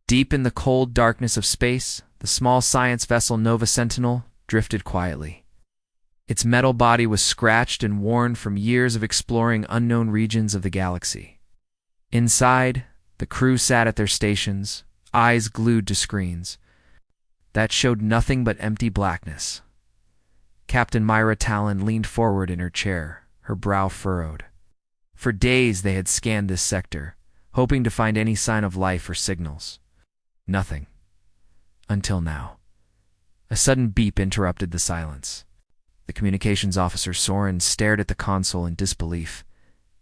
Deep in the cold darkness of space, the small science vessel Nova Sentinel drifted quietly. Its metal body was scratched and worn from years of exploring unknown regions of the galaxy. Inside, the crew sat at their stations, eyes glued to screens that showed nothing but empty blackness. Captain Myra Talon leaned forward in her chair, her brow furrowed. For days they had scanned this sector, hoping to find any sign of life or signals. Nothing. Until now. A sudden beep interrupted the silence. The communications officer Soren stared at the console in disbelief.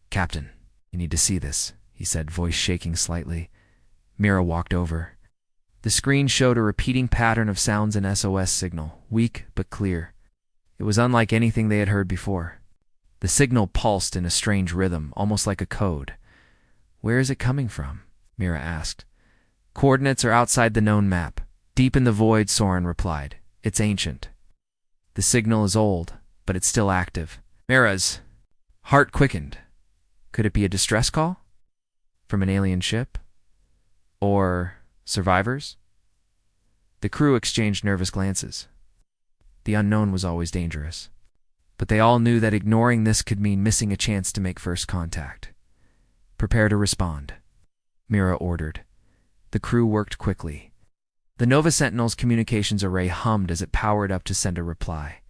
"Captain, you need to see this," he said, voice shaking slightly. Mira walked over. The screen showed a repeating pattern of sounds and SOS signal, weak but clear. It was unlike anything they had heard before. The signal pulsed in a strange rhythm, almost like a code. "Where is it coming from?" Mira asked. "Coordinates are outside the known map. Deep in the void," Soren replied. "It's ancient. The signal is old, but it's still active." Mira's heart quickened. Could it be a distress call? From an alien ship? Or survivors? The crew exchanged nervous glances. The unknown was always dangerous. But they all knew that ignoring this could mean missing a chance to make first contact. "Prepare to respond," Mira ordered. The crew worked quickly. The Nova Sentinel's communications array hummed as it powered up to send a reply.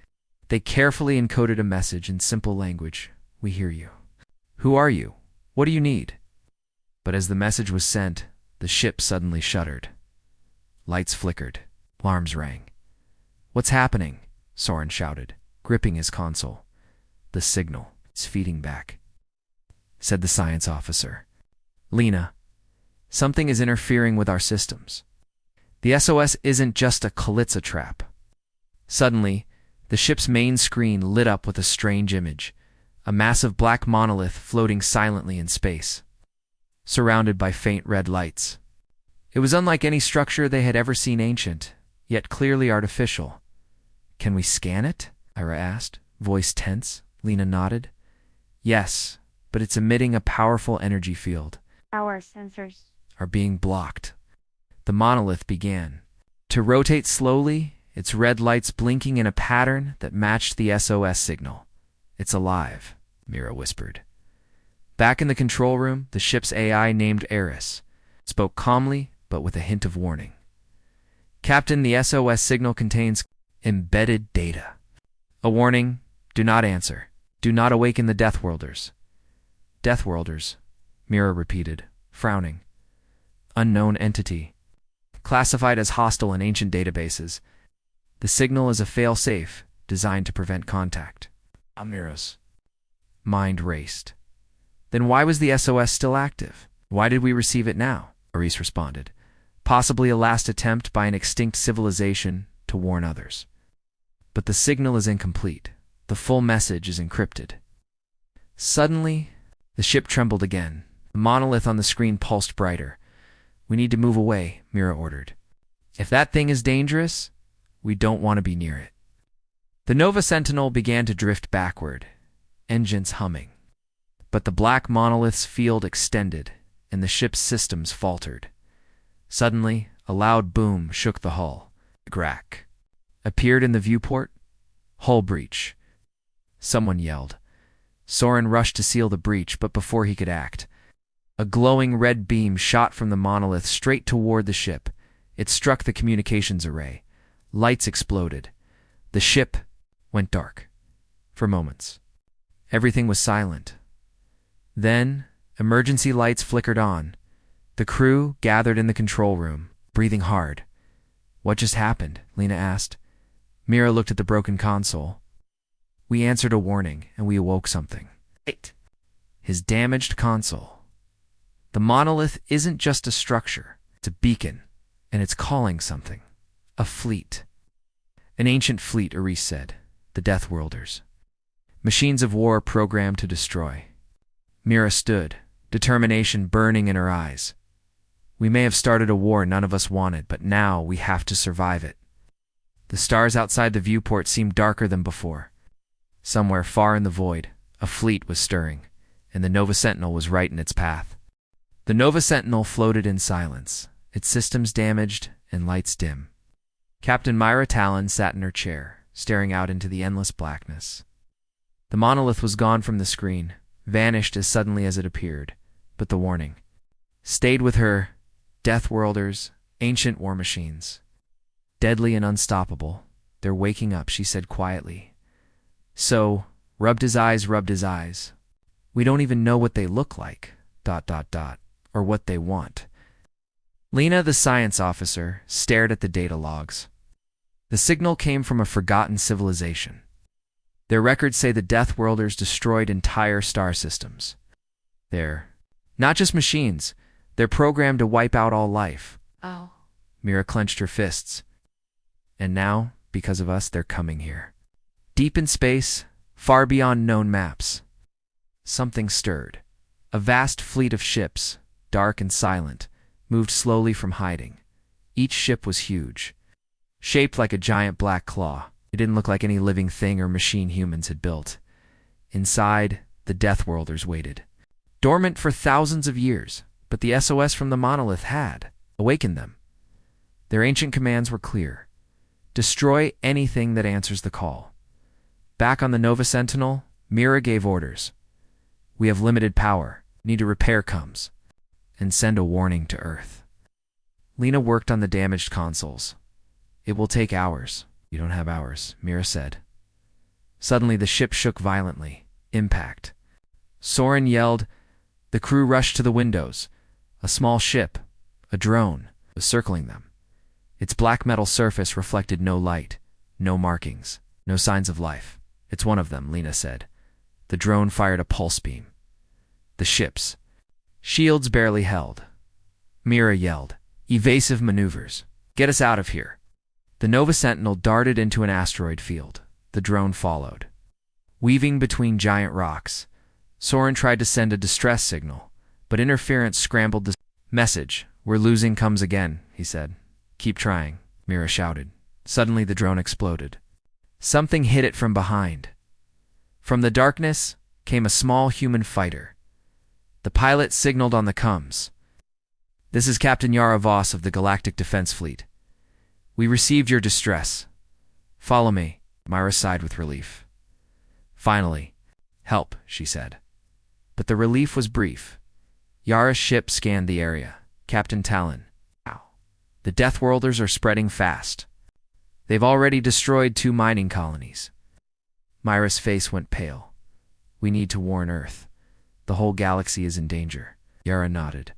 They carefully encoded a message in simple language. "We hear you. Who are you? What do you need?" But as the message was sent, the ship suddenly shuddered. Lights flickered. Alarms rang. "What's happening?" Soren shouted, gripping his console. "The signal is feeding back," said the science officer. "Lena, something is interfering with our systems. The SOS isn't just a Kalitza trap." Suddenly, the ship's main screen lit up with a strange image, a massive black monolith floating silently in space, surrounded by faint red lights. It was unlike any structure they had ever seen, ancient, yet clearly artificial. "Can we scan it?" Ira asked, voice tense. Lena nodded. "Yes, but it's emitting a powerful energy field. Our sensors Are being blocked." The monolith began to rotate slowly, its red lights blinking in a pattern that matched the SOS signal. "It's alive," Mira whispered. Back in the control room, the ship's AI, named Eris, spoke calmly but with a hint of warning. "Captain, the SOS signal contains embedded data. A warning: do not answer. Do not awaken the Deathworlders." "Deathworlders," Mira repeated, frowning. "Unknown entity. Classified as hostile in ancient databases. The signal is a fail-safe designed to prevent contact." Mira's mind raced. "Then why was the SOS still active? Why did we receive it now?" Aris responded. "Possibly a last attempt by an extinct civilization to warn others. But the signal is incomplete. The full message is encrypted." Suddenly, the ship trembled again. The monolith on the screen pulsed brighter. "We need to move away," Mira ordered. "If that thing is dangerous, we don't want to be near it." The Nova Sentinel began to drift backward, engines humming. But the black monolith's field extended, and the ship's systems faltered. Suddenly, a loud boom shook the hull. A crack appeared in the viewport. "Hull breach," someone yelled. Soren rushed to seal the breach, but before he could act, a glowing red beam shot from the monolith straight toward the ship. It struck the communications array. Lights exploded. The ship went dark. For moments, everything was silent. Then, emergency lights flickered on. The crew gathered in the control room, breathing hard. "What just happened?" Lena asked. Mira looked at the broken console. "We answered a warning, and we awoke something." "Right." His damaged console. "The monolith isn't just a structure. It's a beacon, and it's calling something. A fleet." "An ancient fleet," Aris said. "The Deathworlders. Machines of war programmed to destroy." Mira stood, determination burning in her eyes. "We may have started a war none of us wanted, but now we have to survive it." The stars outside the viewport seemed darker than before. Somewhere far in the void, a fleet was stirring, and the Nova Sentinel was right in its path. The Nova Sentinel floated in silence, its systems damaged and lights dim. Captain Myra Talon sat in her chair, staring out into the endless blackness. The monolith was gone from the screen, vanished as suddenly as it appeared, but the warning stayed with her. Deathworlders, ancient war machines. Deadly and unstoppable. They're waking up, she said quietly. So, rubbed his eyes. We don't even know what they look like, ... or what they want. Lena, the science officer, stared at the data logs. The signal came from a forgotten civilization. Their records say the Deathworlders destroyed entire star systems. They're not just machines, they're programmed to wipe out all life. Oh. Mira clenched her fists. And now, because of us, they're coming here. Deep in space, far beyond known maps. Something stirred. A vast fleet of ships, dark and silent, moved slowly from hiding. Each ship was huge, shaped like a giant black claw. It didn't look like any living thing or machine humans had built. Inside, the Deathworlders waited. Dormant for thousands of years, but the SOS from the monolith had awakened them. Their ancient commands were clear. Destroy anything that answers the call. Back on the Nova Sentinel, Mira gave orders. We have limited power. Need to repair comes. And send a warning to Earth. Lena worked on the damaged consoles. It will take hours. You don't have hours, Mira said. Suddenly the ship shook violently. Impact. Soren yelled. The crew rushed to the windows. A small ship, a drone, was circling them. Its black metal surface reflected no light, no markings, no signs of life. It's one of them, Lena said. The drone fired a pulse beam. The ship's shields barely held. Mira yelled, evasive maneuvers. Get us out of here. The Nova Sentinel darted into an asteroid field. The drone followed. Weaving between giant rocks, Soren tried to send a distress signal, but interference scrambled the message. We're losing comes again, he said. Keep trying, Mira shouted. Suddenly the drone exploded. Something hit it from behind. From the darkness came a small human fighter. The pilot signaled on the comms. This is Captain Yara Voss of the Galactic Defense Fleet. We received your distress. Follow me, Myra sighed with relief. Finally, help, she said. But the relief was brief. Yara's ship scanned the area. Captain Talon. The Deathworlders are spreading fast. They've already destroyed 2 mining colonies. Myra's face went pale. We need to warn Earth. The whole galaxy is in danger. Yara nodded.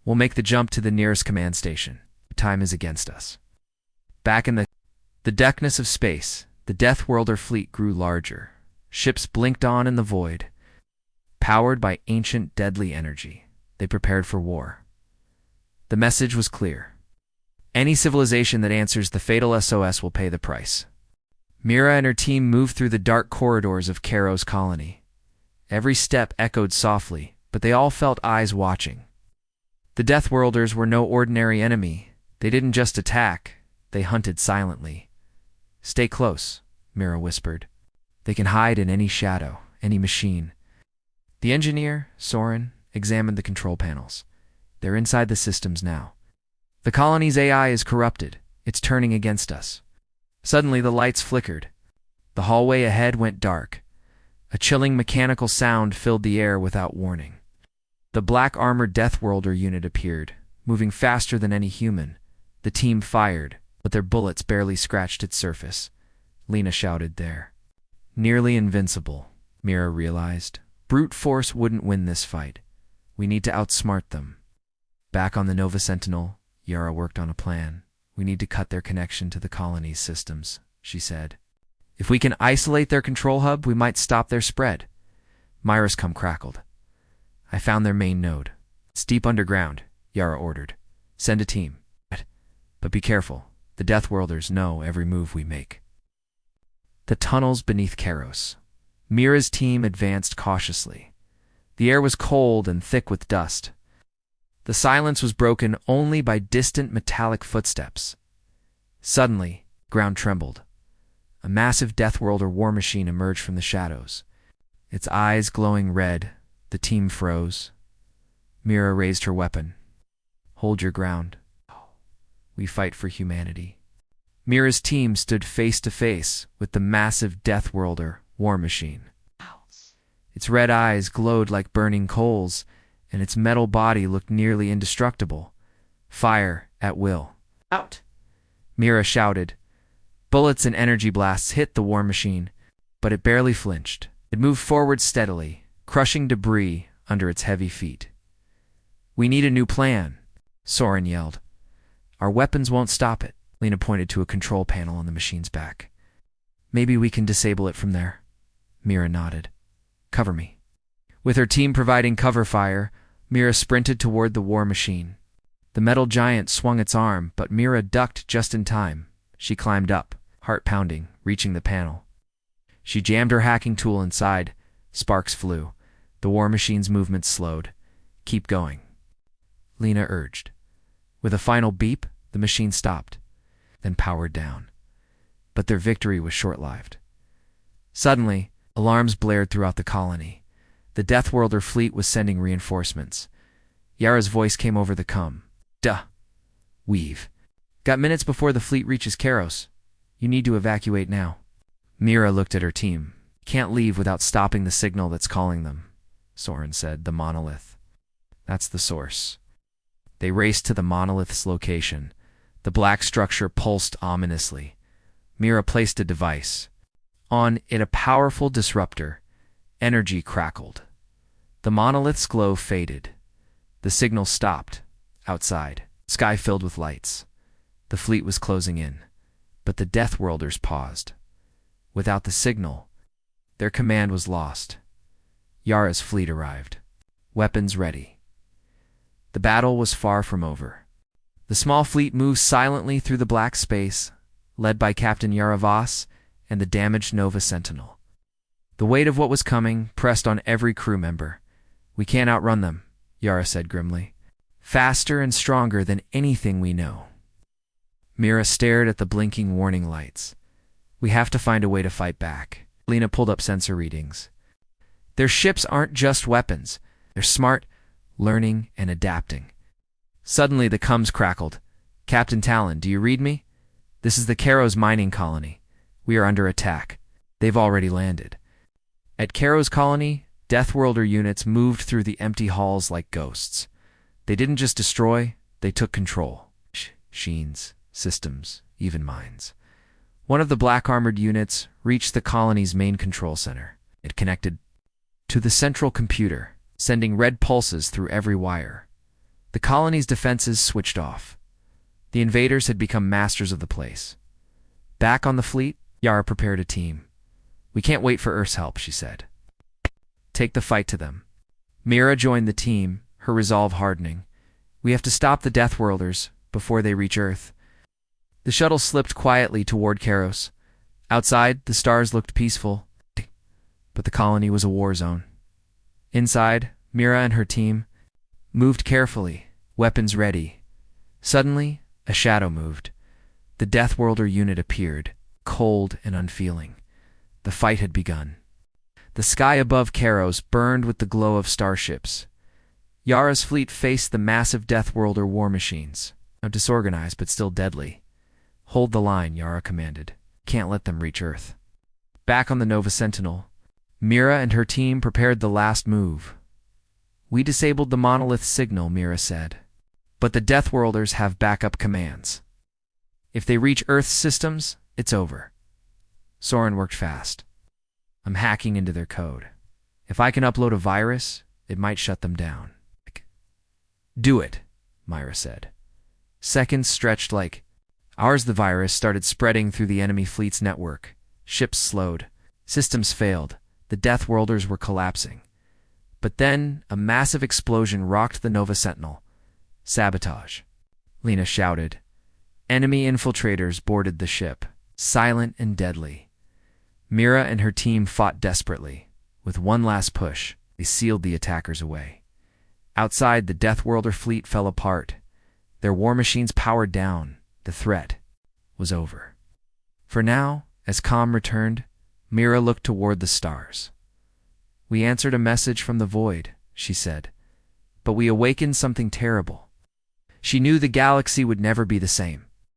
We'll make the jump to the nearest command station. Time is against us. Back in the darkness of space, the Deathworlder fleet grew larger. Ships blinked on in the void. Powered by ancient deadly energy, they prepared for war. The message was clear. Any civilization that answers the fatal SOS will pay the price. Mira and her team moved through the dark corridors of Caro's colony. Every step echoed softly, but they all felt eyes watching. The Deathworlders were no ordinary enemy. They didn't just attack, they hunted silently. Stay close, Mira whispered. They can hide in any shadow, any machine. The engineer, Soren, examined the control panels. They're inside the systems now. The colony's AI is corrupted. It's turning against us. Suddenly the lights flickered. The hallway ahead went dark. A chilling mechanical sound filled the air without warning. The black armored Deathworlder unit appeared, moving faster than any human. The team fired, but their bullets barely scratched its surface. Lena shouted there. Nearly invincible, Mira realized. Brute force wouldn't win this fight. We need to outsmart them. Back on the Nova Sentinel, Yara worked on a plan. We need to cut their connection to the colony's systems, she said. If we can isolate their control hub, we might stop their spread. Myra's cum crackled. I found their main node. It's deep underground, Yara ordered. Send a team. But be careful. The Deathworlders know every move we make. The tunnels beneath Caros. Mira's team advanced cautiously. The air was cold and thick with dust. The silence was broken only by distant metallic footsteps. Suddenly, ground trembled. A massive Deathworlder war machine emerged from the shadows. Its eyes glowing red, the team froze. Mira raised her weapon. Hold your ground. we fight for humanity. Mira's team stood face to face with the massive Deathworlder war machine. Its red eyes glowed like burning coals, and its metal body looked nearly indestructible. Fire at will. Out! Mira shouted. Bullets and energy blasts hit the war machine, but it barely flinched. It moved forward steadily, crushing debris under its heavy feet. We need a new plan, Soren yelled. Our weapons won't stop it. Lena pointed to a control panel on the machine's back. Maybe we can disable it from there. Mira nodded. Cover me. With her team providing cover fire, Mira sprinted toward the war machine. The metal giant swung its arm, but Mira ducked just in time. She climbed up, heart pounding, reaching the panel. She jammed her hacking tool inside. Sparks flew. The war machine's movement slowed. Keep going, Lena urged. With a final beep, the machine stopped, then powered down. But their victory was short-lived. Suddenly, alarms blared throughout the colony. The Deathworlder fleet was sending reinforcements. Yara's voice came over the comm. Duh. Weave. Got minutes before the fleet reaches Karos. You need to evacuate now. Mira looked at her team. Can't leave without stopping the signal that's calling them, Soren said. The monolith. That's the source. They raced to the monolith's location. The black structure pulsed ominously. Mira placed a device. On it, a powerful disruptor. Energy crackled. The monolith's glow faded. The signal stopped. Outside, sky filled with lights. The fleet was closing in, but the Deathworlders paused. Without the signal, their command was lost. Yara's fleet arrived, weapons ready. The battle was far from over. The small fleet moved silently through the black space, led by Captain Yara Voss and the damaged Nova Sentinel. The weight of what was coming pressed on every crew member. We can't outrun them, Yara said grimly. Faster and stronger than anything we know. Mira stared at the blinking warning lights. We have to find a way to fight back. Lena pulled up sensor readings. Their ships aren't just weapons. They're smart, learning, and adapting. Suddenly the comms crackled. Captain Talon, do you read me? This is the Karos mining colony. We are under attack. They've already landed. At Karos colony, Deathworlder units moved through the empty halls like ghosts. They didn't just destroy, they took control. Machines, systems, even minds. One of the black-armored units reached the colony's main control center. It connected to the central computer, sending red pulses through every wire. The colony's defenses switched off. The invaders had become masters of the place. Back on the fleet, Yara prepared a team. We can't wait for Earth's help, she said. Take the fight to them. Mira joined the team, her resolve hardening. We have to stop the Deathworlders before they reach Earth. The shuttle slipped quietly toward Karos. Outside, the stars looked peaceful, but the colony was a war zone. Inside, Mira and her team moved carefully, weapons ready. Suddenly, a shadow moved. The Deathworlder unit appeared, cold and unfeeling. The fight had begun. The sky above Karos burned with the glow of starships. Yara's fleet faced the massive Deathworlder war machines, now disorganized but still deadly. Hold the line, Yara commanded. Can't let them reach Earth. Back on the Nova Sentinel, Mira and her team prepared the last move. We disabled the monolith signal, Mira said. But the Deathworlders have backup commands. If they reach Earth's systems, it's over. Soren worked fast. I'm hacking into their code. If I can upload a virus, it might shut them down. Do it, Myra said. Seconds stretched like ours. The virus started spreading through the enemy fleet's network. Ships slowed. Systems failed. The Deathworlders were collapsing. But then, a massive explosion rocked the Nova Sentinel. Sabotage, Lena shouted. Enemy infiltrators boarded the ship, silent and deadly. Mira and her team fought desperately. With one last push, they sealed the attackers away. Outside, the Deathworlder fleet fell apart. Their war machines powered down. The threat was over. For now, as calm returned, Mira looked toward the stars. We answered a message from the void, she said, but we awakened something terrible. She knew the galaxy would never be the same.